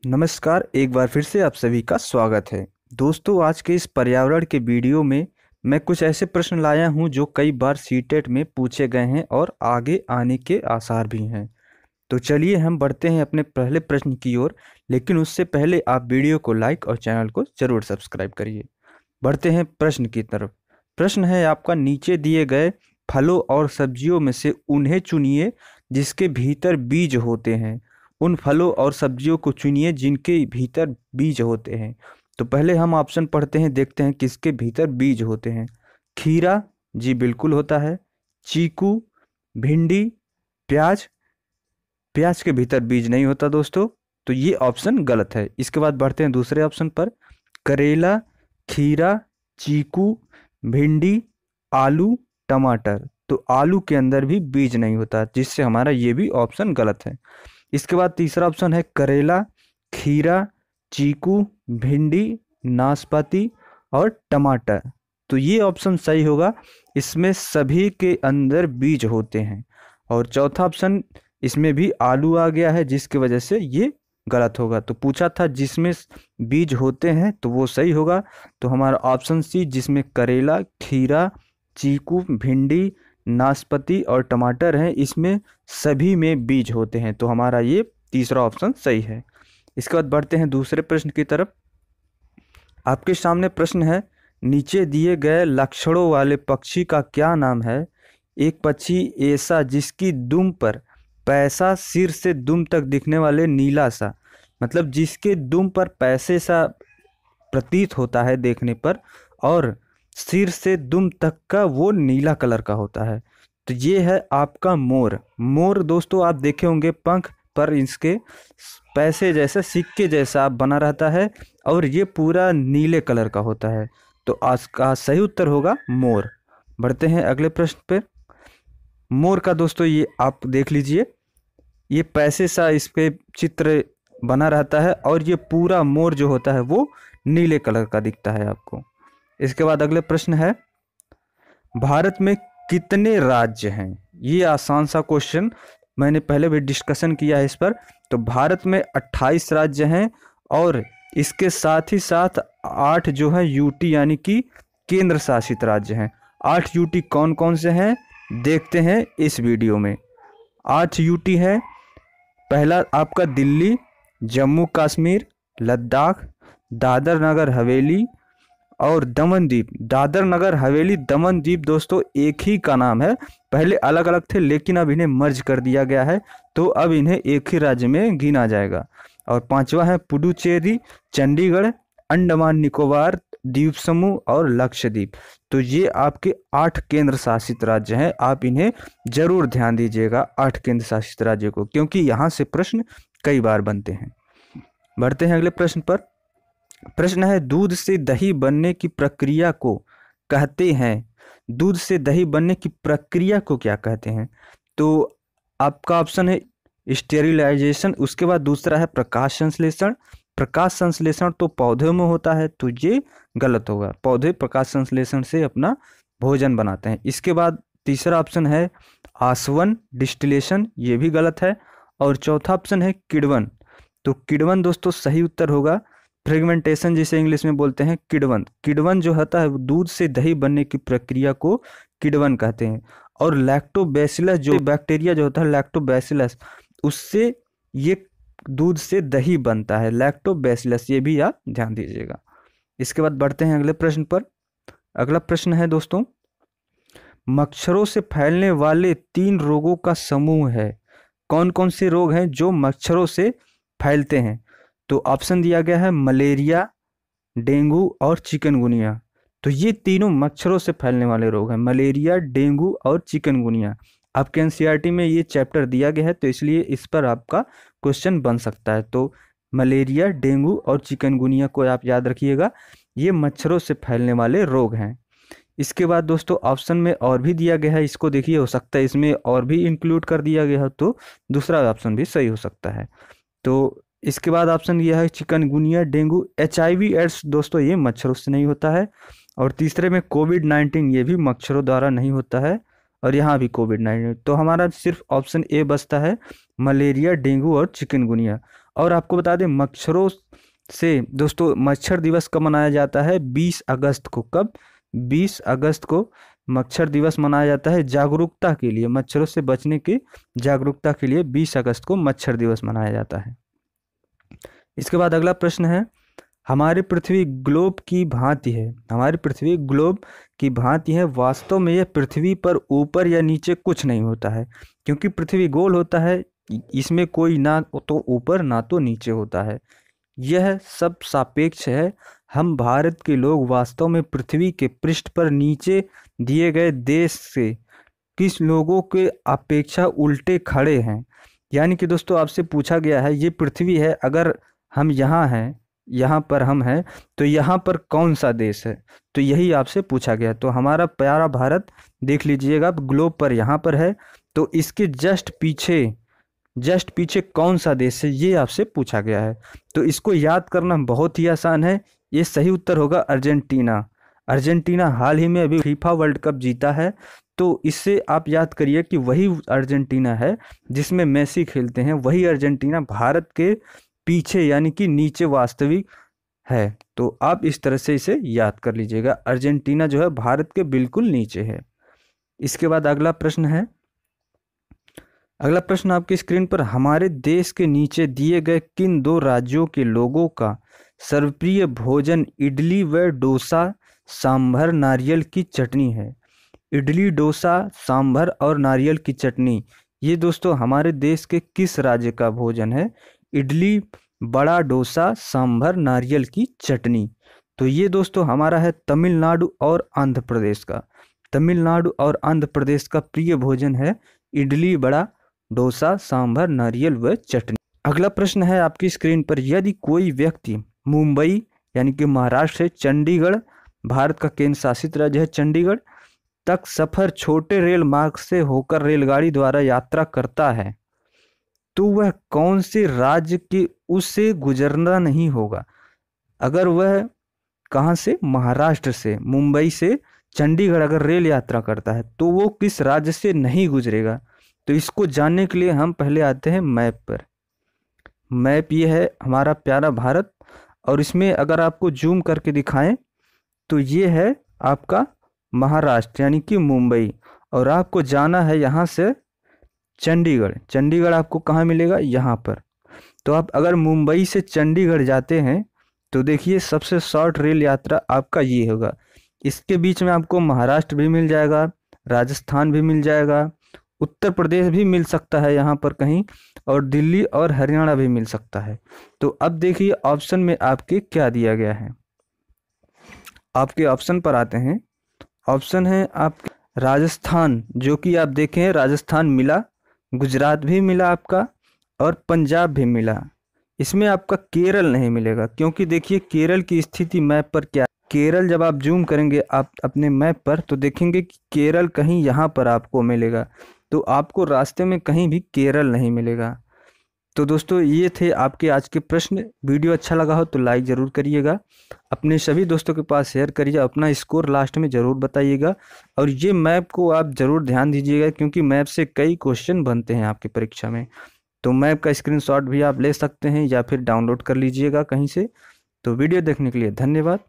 नमस्कार, एक बार फिर से आप सभी का स्वागत है। दोस्तों, आज के इस पर्यावरण के वीडियो में मैं कुछ ऐसे प्रश्न लाया हूं जो कई बार सीटेट में पूछे गए हैं और आगे आने के आसार भी हैं। तो चलिए हम बढ़ते हैं अपने पहले प्रश्न की ओर, लेकिन उससे पहले आप वीडियो को लाइक और चैनल को जरूर सब्सक्राइब करिए। बढ़ते हैं प्रश्न की तरफ। प्रश्न है आपका, नीचे दिए गए फलों और सब्जियों में से उन्हें चुनिए जिसके भीतर बीज होते हैं। उन फलों और सब्जियों को चुनिए जिनके भीतर बीज होते हैं। तो पहले हम ऑप्शन पढ़ते हैं, देखते हैं किसके भीतर बीज होते हैं। खीरा, जी बिल्कुल होता है। चीकू, भिंडी, प्याज। प्याज के भीतर बीज नहीं होता दोस्तों, तो ये ऑप्शन गलत है। इसके बाद बढ़ते हैं दूसरे ऑप्शन पर। करेला, खीरा, चीकू, भिंडी, आलू, टमाटर। तो आलू के अंदर भी बीज नहीं होता, जिससे हमारा ये भी ऑप्शन गलत है। इसके बाद तीसरा ऑप्शन है करेला, खीरा, चीकू, भिंडी, नाशपाती और टमाटर। तो ये ऑप्शन सही होगा, इसमें सभी के अंदर बीज होते हैं। और चौथा ऑप्शन, इसमें भी आलू आ गया है, जिसकी वजह से ये गलत होगा। तो पूछा था जिसमें बीज होते हैं तो वो सही होगा। तो हमारा ऑप्शन सी, जिसमें करेला, खीरा, चीकू, भिंडी, नाशपाती और टमाटर हैं, इसमें सभी में बीज होते हैं। तो हमारा ये तीसरा ऑप्शन सही है। इसके बाद बढ़ते हैं दूसरे प्रश्न की तरफ। आपके सामने प्रश्न है, नीचे दिए गए लक्षणों वाले पक्षी का क्या नाम है। एक पक्षी ऐसा जिसकी दुम पर पैसा सिर से दुम तक दिखने वाले नीला सा, मतलब जिसके दुम पर पैसे सा प्रतीत होता है देखने पर, और सिर से दुम तक का वो नीला कलर का होता है। तो ये है आपका मोर। मोर दोस्तों आप देखे होंगे, पंख पर इसके पैसे जैसा, सिक्के जैसा बना रहता है और ये पूरा नीले कलर का होता है। तो आज का सही उत्तर होगा मोर। बढ़ते हैं अगले प्रश्न पे। मोर का दोस्तों ये आप देख लीजिए, ये पैसे सा इस पे चित्र बना रहता है और ये पूरा मोर जो होता है वो नीले कलर का दिखता है आपको। इसके बाद अगले प्रश्न है, भारत में कितने राज्य हैं। ये आसान सा क्वेश्चन, मैंने पहले भी डिस्कशन किया है इस पर। तो भारत में 28 राज्य हैं और इसके साथ ही साथ 8 जो है यूटी यानी कि केंद्र शासित राज्य हैं। 8 यूटी कौन कौन से हैं देखते हैं इस वीडियो में। 8 यूटी है, पहला आपका दिल्ली, जम्मू कश्मीर, लद्दाख, दादर नगर हवेली और दमन द्वीप। दादर नगर हवेली, दमन द्वीप दोस्तों एक ही का नाम है। पहले अलग अलग थे लेकिन अब इन्हें मर्ज कर दिया गया है, तो अब इन्हें एक ही राज्य में गिना जाएगा। और पांचवा है पुडुचेरी, चंडीगढ़, अंडमान निकोबार द्वीप समूह और लक्षद्वीप। तो ये आपके 8 केंद्र शासित राज्य हैं। आप इन्हें जरूर ध्यान दीजिएगा, 8 केंद्र शासित राज्यों को, क्योंकि यहाँ से प्रश्न कई बार बनते हैं। बढ़ते हैं अगले प्रश्न पर। प्रश्न है, दूध से दही बनने की प्रक्रिया को कहते हैं। दूध से दही बनने की प्रक्रिया को क्या कहते हैं। तो आपका ऑप्शन है स्टेरिलाइजेशन, उसके बाद दूसरा है प्रकाश संश्लेषण। प्रकाश संश्लेषण तो पौधों में होता है, तो ये गलत होगा। पौधे प्रकाश संश्लेषण से अपना भोजन बनाते हैं। इसके बाद तीसरा ऑप्शन है आसवन डिस्टिलेशन, ये भी गलत है। और चौथा ऑप्शन है किण्वन। तो किण्वन दोस्तों सही उत्तर होगा। फ्रेगमेंटेशन जिसे इंग्लिश में बोलते हैं किण्वन। किण्वन जो होता है दूध से दही बनने की प्रक्रिया को किण्वन कहते हैं। और लैक्टोबैसिलस जो बैक्टीरिया जो होता है लैक्टोबैसिलस, उससे ये दूध से दही बनता है, लैक्टोबैसिलस, ये भी आप ध्यान दीजिएगा। इसके बाद बढ़ते हैं अगले प्रश्न पर। अगला प्रश्न है दोस्तों, मच्छरों से फैलने वाले 3 रोगों का समूह है। कौन कौन से रोग हैं जो मच्छरों से फैलते हैं। तो ऑप्शन दिया गया है मलेरिया, डेंगू और चिकनगुनिया। तो ये तीनों मच्छरों से फैलने वाले रोग हैं, मलेरिया, डेंगू और चिकनगुनिया। आपके एनसीईआरटी में ये चैप्टर दिया गया है, तो इसलिए इस पर आपका क्वेश्चन बन सकता है। तो मलेरिया, डेंगू और चिकनगुनिया को आप याद रखिएगा, ये मच्छरों से फैलने वाले रोग हैं। इसके बाद दोस्तों ऑप्शन में और भी दिया गया है, इसको देखिए, हो सकता है इसमें और भी इंक्लूड कर दिया गया हो, तो दूसरा ऑप्शन भी सही हो सकता है। तो इसके बाद ऑप्शन यह है चिकनगुनिया, डेंगू, HIV एड्स दोस्तों ये मच्छरों से नहीं होता है। और तीसरे में कोविड-19, ये भी मच्छरों द्वारा नहीं होता है। और यहाँ भी कोविड-19। तो हमारा सिर्फ ऑप्शन ए बचता है, मलेरिया, डेंगू और चिकनगुनिया। और आपको बता दें मच्छरों से दोस्तों मच्छर दिवस कब मनाया जाता है? 20 अगस्त को। कब? 20 अगस्त को मच्छर दिवस मनाया जाता है, जागरूकता के लिए, मच्छरों से बचने की जागरूकता के लिए 20 अगस्त को मच्छर दिवस मनाया जाता है। इसके बाद अगला प्रश्न है, हमारी पृथ्वी ग्लोब की भांति है। हमारी पृथ्वी ग्लोब की भांति है, वास्तव में यह पृथ्वी पर ऊपर या नीचे कुछ नहीं होता है, क्योंकि पृथ्वी गोल होता है, इसमें कोई ना तो ऊपर ना तो नीचे होता है। यह सब सापेक्ष है। हम भारत के लोग वास्तव में पृथ्वी के पृष्ठ पर नीचे दिए गए देश से किस लोगों के अपेक्षा उल्टे खड़े हैं। यानी कि दोस्तों आपसे पूछा गया है, ये पृथ्वी है, अगर हम यहाँ हैं, यहाँ पर हम हैं, तो यहाँ पर कौन सा देश है? तो यही आपसे पूछा गया। तो हमारा प्यारा भारत देख लीजिएगा, ग्लोब पर यहाँ पर है, तो इसके जस्ट पीछे कौन सा देश है, ये आपसे पूछा गया है। तो इसको याद करना बहुत ही आसान है। ये सही उत्तर होगा अर्जेंटीना। अर्जेंटीना हाल ही में अभी फीफा वर्ल्ड कप जीता है, तो इससे आप याद करिए कि वही अर्जेंटीना है जिसमें मेसी खेलते हैं, वही अर्जेंटीना भारत के पीछे यानी कि नीचे वास्तविक है। तो आप इस तरह से इसे याद कर लीजिएगा, अर्जेंटीना जो है भारत के बिल्कुल नीचे है। इसके बाद अगला प्रश्न है, अगला प्रश्न आपकी स्क्रीन पर, हमारे देश के नीचे दिए गए किन दो राज्यों के लोगों का सर्वप्रिय भोजन इडली व डोसा सांभर नारियल की चटनी है? इडली, डोसा, सांभर और नारियल की चटनी, ये दोस्तों हमारे देश के किस राज्य का भोजन है? इडली, बड़ा डोसा, सांभर, नारियल की चटनी। तो ये दोस्तों हमारा है तमिलनाडु और आंध्र प्रदेश का। तमिलनाडु और आंध्र प्रदेश का प्रिय भोजन है इडली, बड़ा डोसा, सांभर, नारियल व चटनी। अगला प्रश्न है आपकी स्क्रीन पर, यदि कोई व्यक्ति मुंबई यानी कि महाराष्ट्र से चंडीगढ़, भारत का केंद्र शासित राज्य है चंडीगढ़, तक सफर छोटे रेल मार्ग से होकर रेलगाड़ी द्वारा यात्रा करता है, तो वह कौन से राज्य के उससे गुजरना नहीं होगा? अगर वह कहाँ से? महाराष्ट्र से, मुंबई से चंडीगढ़ अगर रेल यात्रा करता है तो वो किस राज्य से नहीं गुजरेगा? तो इसको जानने के लिए हम पहले आते हैं मैप पर। मैप ये है हमारा प्यारा भारत, और इसमें अगर आपको जूम करके दिखाएं तो ये है आपका महाराष्ट्र यानी कि मुंबई, और आपको जाना है यहाँ से चंडीगढ़। चंडीगढ़ आपको कहाँ मिलेगा? यहाँ पर। तो आप अगर मुंबई से चंडीगढ़ जाते हैं तो देखिए सबसे शॉर्ट रेल यात्रा आपका ये होगा। इसके बीच में आपको महाराष्ट्र भी मिल जाएगा, राजस्थान भी मिल जाएगा, उत्तर प्रदेश भी मिल सकता है यहाँ पर कहीं, और दिल्ली और हरियाणा भी मिल सकता है। तो अब देखिए ऑप्शन में आपके क्या दिया गया है। आपके ऑप्शन पर आते हैं। ऑप्शन है आप राजस्थान, जो कि आप देखें राजस्थान मिला, गुजरात भी मिला आपका, और पंजाब भी मिला। इसमें आपका केरल नहीं मिलेगा, क्योंकि देखिए केरल की स्थिति मैप पर क्या, केरल जब आप जूम करेंगे आप अपने मैप पर तो देखेंगे कि केरल कहीं यहाँ पर आपको मिलेगा, तो आपको रास्ते में कहीं भी केरल नहीं मिलेगा। तो दोस्तों ये थे आपके आज के प्रश्न। वीडियो अच्छा लगा हो तो लाइक ज़रूर करिएगा, अपने सभी दोस्तों के पास शेयर करिए, अपना स्कोर लास्ट में ज़रूर बताइएगा, और ये मैप को आप ज़रूर ध्यान दीजिएगा, क्योंकि मैप से कई क्वेश्चन बनते हैं आपकी परीक्षा में। तो मैप का स्क्रीनशॉट भी आप ले सकते हैं या फिर डाउनलोड कर लीजिएगा कहीं से। तो वीडियो देखने के लिए धन्यवाद।